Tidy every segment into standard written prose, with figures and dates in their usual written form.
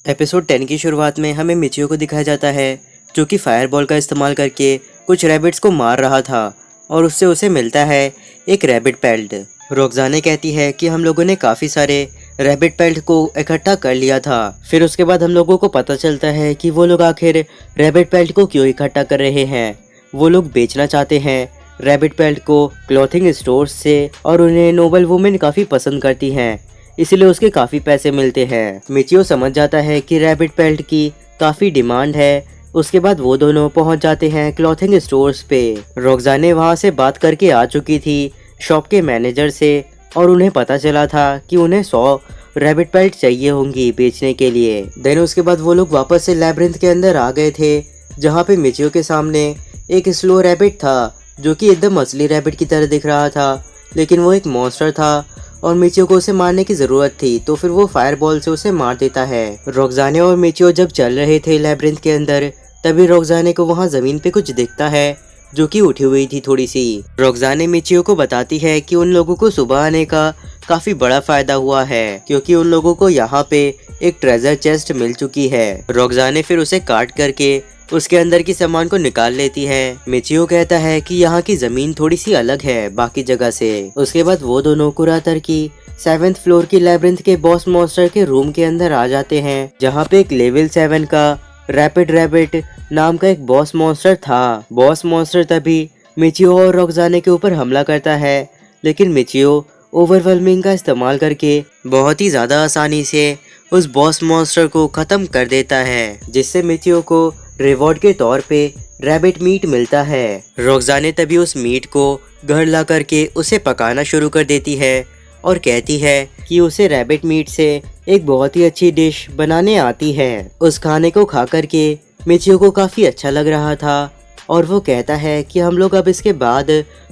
Episode 10 की शुरुआत में हमें मिचियो को दिखाया जाता है जो कि फायरबॉल का इस्तेमाल करके कुछ रैबिट्स को मार रहा था और उससे उसे मिलता है एक रैबिट पेल्ट। रोक्साने कहती है कि हम लोगों ने काफ़ी सारे रैबिट पेल्ट को इकट्ठा कर लिया था। फिर उसके बाद हम लोगों को पता चलता है कि वो लोग आखिर रैबिट पेल्ट को क्यों इकट्ठा कर रहे हैं। वो लोग बेचना चाहते हैं रैबिट पेल्ट को क्लॉथिंग स्टोर्स से और उन्हें नोबल वुमेन काफ़ी पसंद करती हैं, इसलिए उसके काफ़ी पैसे मिलते हैं। मिचियो समझ जाता है कि रैबिट पेल्ट की काफ़ी डिमांड है। उसके बाद वो दोनों पहुंच जाते हैं क्लॉथिंग स्टोर्स पे। रोक्साने वहां से बात करके आ चुकी थी शॉप के मैनेजर से और उन्हें पता चला था कि उन्हें 100 रैबिट पेल्ट चाहिए होंगी बेचने के लिए। देन उसके बाद वो लोग वापस से लैब्रिंथ के अंदर आ गए थे जहाँ पे मिचियो के सामने एक स्लो रैबिट था जो कि एकदम असली रैबिट की तरह दिख रहा था, लेकिन वो एक मॉन्स्टर था और मिचियो को उसे मारने की जरूरत थी। तो फिर वो फायरबॉल से उसे मार देता है। रोक्साने और मिचियो जब चल रहे थे लैब्रिंथ के अंदर, तभी रोक्साने को वहाँ जमीन पे कुछ दिखता है जो कि उठी हुई थी थोड़ी सी। रोक्साने मिचियो को बताती है कि उन लोगों को सुबह आने का काफी बड़ा फायदा हुआ है क्योंकि उन लोगों को यहाँ पे एक ट्रेजर चेस्ट मिल चुकी है। रोक्साने फिर उसे काट करके उसके अंदर की सामान को निकाल लेती है। मिचियो कहता है कि यहाँ की जमीन थोड़ी सी अलग है बाकी जगह से। उसके बाद वो दोनों कुरातर की 7th फ्लोर की लैब्रिंथ के बॉस मॉन्स्टर के रूम के अंदर आ जाते हैं जहाँ पे एक लेवल 7 का रैपिड रैबिट नाम का एक बॉस मॉन्स्टर था। बॉस मॉन्स्टर तभी मिचियो और रोक्साने के ऊपर हमला करता है, लेकिन मिचियो ओवरवेलमिंग का इस्तेमाल करके बहुत ही ज्यादा आसानी से उस बॉस मॉन्स्टर को खत्म कर देता है, जिससे मिचियो को रिवॉर्ड के तौर पे रैबिट मीट मिलता है। रोक्साने तभी उस मीट को घर ला करके उसे पकाना शुरू कर देती है और कहती है कि उसे रैबिट मीट से एक बहुत ही अच्छी डिश बनाने आती है। उस खाने को खा करके मिचियो को काफी अच्छा लग रहा था और वो कहता है कि हम लोग अब इसके बाद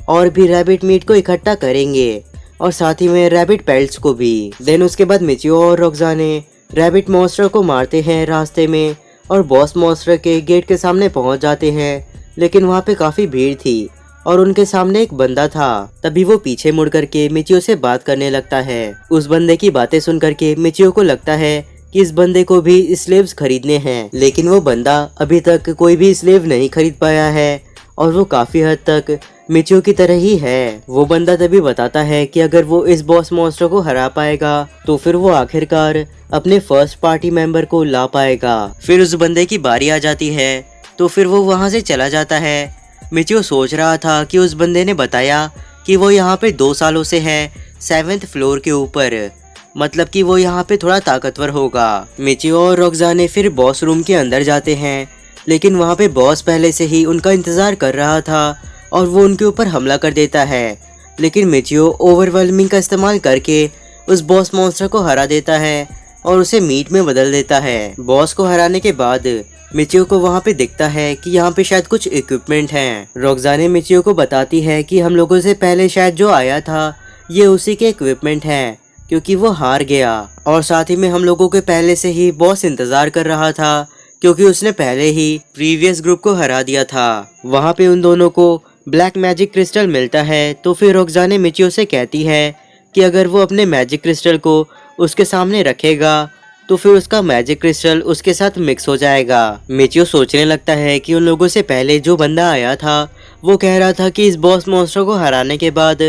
और भी रैबिट मीट को इकट्ठा करेंगे और साथ ही में रैबिट पेल्ट्स को भी। देन उसके बाद मिचियो और रोक्साने रैबिट मॉन्स्टर को मारते हैं रास्ते में और बॉस मॉन्स्टर के गेट के सामने पहुंच जाते हैं, लेकिन वहां पे काफी भीड़ थी और उनके सामने एक बंदा था। तभी वो पीछे मुड़ करके मिचियो से बात करने लगता है। उस बंदे की बातें सुन करके मिचियो को लगता है कि इस बंदे को भी स्लेव्स खरीदने हैं, लेकिन वो बंदा अभी तक कोई भी स्लेव नहीं खरीद पाया है और वो काफी हद तक मिचियो की तरह ही है। वो बंदा तभी बताता है कि अगर वो इस बॉस मॉन्स्टर को हरा पाएगा तो फिर वो आखिरकार अपने फर्स्ट पार्टी मेंबर को ला पाएगा। फिर उस बंदे की बारी आ जाती है तो फिर वो वहां से चला जाता है। मिचियो सोच रहा था कि उस बंदे ने बताया कि वो यहाँ पे 2 सालों से है 7th फ्लोर के ऊपर, मतलब कि वो यहाँ पे थोड़ा ताकतवर होगा। मिचियो और रोक्साने फिर बॉस रूम के अंदर जाते हैं, लेकिन वहाँ पे बॉस पहले से ही उनका इंतजार कर रहा था और वो उनके ऊपर हमला कर देता है, लेकिन मिचियो ओवरवेलमिंग का इस्तेमाल करके उस बॉस मॉन्स्टर को हरा देता है और उसे मीट में बदल देता है। बॉस को हराने के बाद मिचियो को वहाँ पे दिखता है कि यहाँ पे शायद कुछ इक्विपमेंट हैं। रोक्साने मिचियो को बताती है कि हम लोगों से पहले शायद जो आया था ये उसी के इक्विपमेंट हैं क्योंकि वो हार गया, और साथ ही में हम लोगों के पहले से ही बॉस इंतजार कर रहा था क्योंकि उसने पहले ही प्रीवियस ग्रुप को हरा दिया था। वहाँ पे उन दोनों को ब्लैक मैजिक क्रिस्टल मिलता है। तो फिर रोक्साने मिचियो से कहती है कि अगर वो अपने मैजिक क्रिस्टल को उसके सामने रखेगा तो फिर उसका मैजिक क्रिस्टल उसके साथ मिक्स हो जाएगा। मिचियो सोचने लगता है कि उन लोगों से पहले जो बंदा आया था वो कह रहा था कि इस बॉस मॉन्स्टर को हराने के बाद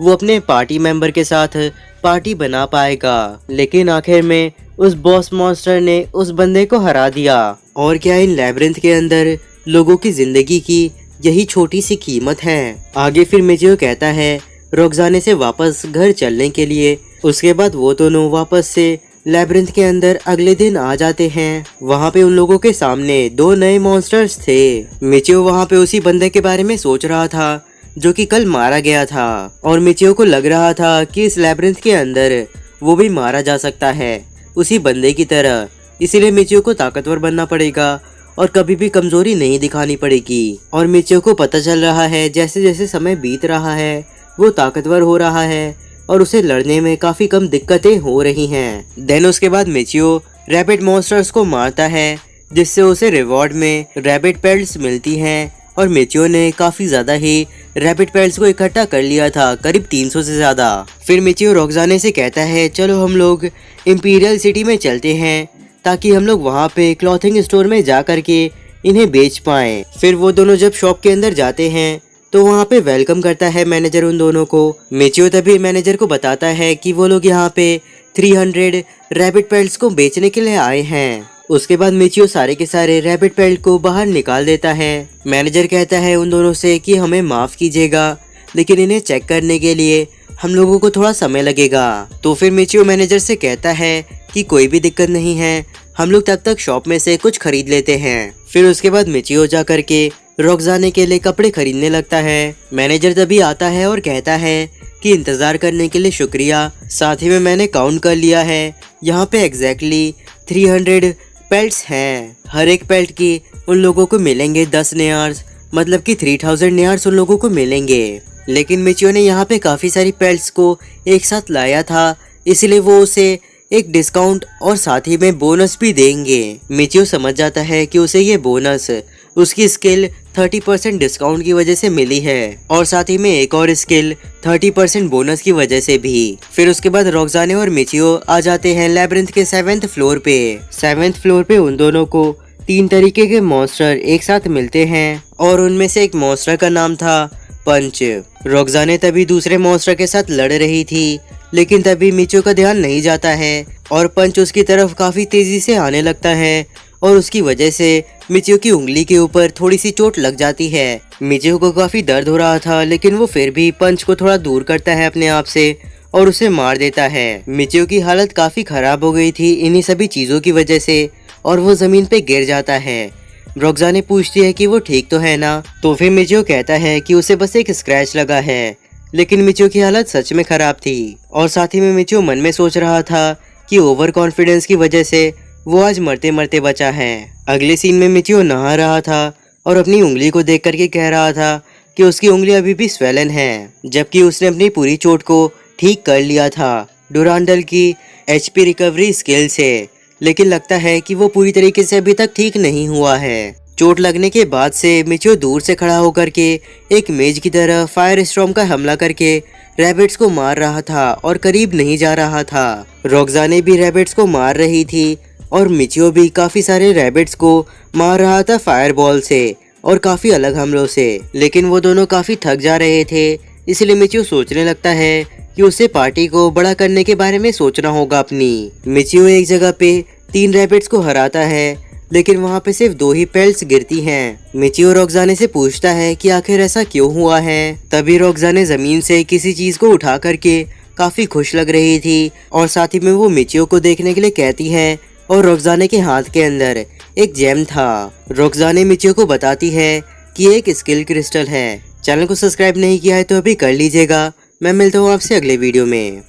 वो अपने पार्टी मेंबर के साथ पार्टी बना पाएगा, लेकिन आखिर में उस बॉस मॉन्स्टर ने उस बंदे को हरा दिया। और क्या इन लैब्रिंथ के अंदर लोगों की जिंदगी की यही छोटी सी कीमत है। आगे फिर मिचियो कहता है रोक्साने से वापस घर चलने के लिए। उसके बाद वो दोनों वापस से लैब्रिंथ के अंदर अगले दिन आ जाते हैं। वहाँ पे उन लोगों के सामने 2 नए मॉन्स्टर्स थे। मिचियो वहाँ पे उसी बंदे के बारे में सोच रहा था जो कि कल मारा गया था और मिचियो को लग रहा था कि इस लैब्रिंथ के अंदर वो भी मारा जा सकता है उसी बंदे की तरह, इसीलिए मिचियो को ताकतवर बनना पड़ेगा और कभी भी कमजोरी नहीं दिखानी पड़ेगी। और मिचियो को पता चल रहा है जैसे जैसे समय बीत रहा है वो ताकतवर हो रहा है और उसे लड़ने में काफी कम दिक्कतें हो रही हैं। देन उसके बाद मिचियो रैबिट मॉन्स्टर्स को मारता है जिससे उसे रिवॉर्ड में रैबिट पेल्ट्स मिलती हैं और मिचियो ने काफी ज्यादा ही रैबिट पेल्ट्स को इकट्ठा कर लिया था, करीब 300 से ज्यादा। फिर मिचियो रोक्साने से कहता है चलो हम लोग इंपीरियल सिटी में चलते हैं ताकि हम लोग वहाँ पे क्लॉथिंग स्टोर में जा करके इन्हें बेच पाएं। फिर वो दोनों जब शॉप के अंदर जाते हैं तो वहाँ पे वेलकम करता है मैनेजर उन दोनों को। मिचियो तभी मैनेजर को बताता है कि वो लोग यहाँ पे 300 रैबिट पेल्ट्स को बेचने के लिए आए हैं। उसके बाद मिचियो सारे के सारे रैबिट पेल्ट को बाहर निकाल देता है। मैनेजर कहता है उन दोनों से कि हमें माफ कीजिएगा, लेकिन इन्हें चेक करने के लिए हम लोगों को थोड़ा समय लगेगा। तो फिर मिचियो मैनेजर से कहता है कि कोई भी दिक्कत नहीं है, हम लोग तब तक शॉप में से कुछ खरीद लेते हैं। फिर उसके बाद मिचियो जा करके रोक्साने के लिए कपड़े खरीदने लगता है। मैनेजर तभी आता है और कहता है कि इंतजार करने के लिए शुक्रिया, साथ ही में मैंने काउंट कर लिया है, यहाँ पे एग्जैक्टली 300 पेल्ट्स हैं। हर एक पेल्ट की उन लोगों को मिलेंगे 10 नेयार्स, मतलब कि 3000 नेयार्स उन लोगों को मिलेंगे। लेकिन मिचियो ने यहाँ पे काफी सारी पेल्ट्स को एक साथ लाया था, इसलिए वो उसे एक डिस्काउंट और साथ ही में बोनस भी देंगे। मिचियो समझ जाता है कि उसे ये बोनस उसकी स्किल 30% डिस्काउंट की वजह से मिली है और साथ ही में एक और स्किल 30% बोनस की वजह से भी। फिर उसके बाद रोक्साने और मिचियो आ जाते हैं लैब्रिंथ के 7th फ्लोर पे। 7th फ्लोर पे उन दोनों को 3 तरीके के मॉन्स्टर एक साथ मिलते हैं और उनमें से एक मॉन्स्टर का नाम था पंच। रोक्साने तभी दूसरे मॉन्स्टर के साथ लड़ रही थी, लेकिन तभी मिचियो का ध्यान नहीं जाता है और पंच उसकी तरफ काफी तेजी से आने लगता है और उसकी वजह से मिचियो की उंगली के ऊपर थोड़ी सी चोट लग जाती है। मिचियो को काफी दर्द हो रहा था, लेकिन वो फिर भी पंच को थोड़ा दूर करता है अपने आप से और उसे मार देता है। मिचियो की हालत काफी खराब हो गई थी इन्हीं सभी चीजों की वजह से और वो जमीन पे गिर जाता है। रोक्साने पूछती है कि वो ठीक तो है ना, तो फिर मिचियो कहता है कि उसे बस एक स्क्रैच लगा है, लेकिन मिचियो की हालत सच में खराब थी और साथ ही में मिचियो मन में सोच रहा था कि ओवर कॉन्फिडेंस की वजह से वो आज मरते मरते बचा है। अगले सीन में मिचियो नहा रहा था और अपनी उंगली को देख करके कह रहा था कि उसकी उंगली अभी भी स्वेलन है, जबकि उसने अपनी पूरी चोट को ठीक कर लिया था डुरांडल की HP रिकवरी स्किल से। लेकिन लगता है कि वो पूरी तरीके से अभी तक ठीक नहीं हुआ है। चोट लगने के बाद से मिचियो दूर से खड़ा होकर के एक मेज की तरह फायर स्टॉर्म का हमला करके रैबिट्स को मार रहा था और करीब नहीं जा रहा था। रोक्साने भी रैबिट्स को मार रही थी और मिचियो भी काफी सारे रैबिट्स को मार रहा था फायरबॉल से और काफी अलग हमलों से। लेकिन वो दोनों काफी थक जा रहे थे, इसलिए मिचियो सोचने लगता है कि उसे पार्टी को बड़ा करने के बारे में सोचना होगा अपनी। मिचियो एक जगह पे 3 रैबिट्स को हराता है, लेकिन वहाँ पे सिर्फ 2 ही पेल्ट्स गिरती हैं। मिचियो रोक्साने से पूछता है कि आखिर ऐसा क्यों हुआ है। तभी रोक्साने जमीन से किसी चीज को उठा करके काफी खुश लग रही थी और साथ ही में वो मिचियो को देखने के लिए कहती है और रोक्साने के हाथ के अंदर एक जेम था। रोक्साने मिचियो को बताती है कि एक स्किल क्रिस्टल है। चैनल को सब्सक्राइब नहीं किया है तो अभी कर लीजिएगा। मैं मिलता हूँ आपसे अगले वीडियो में।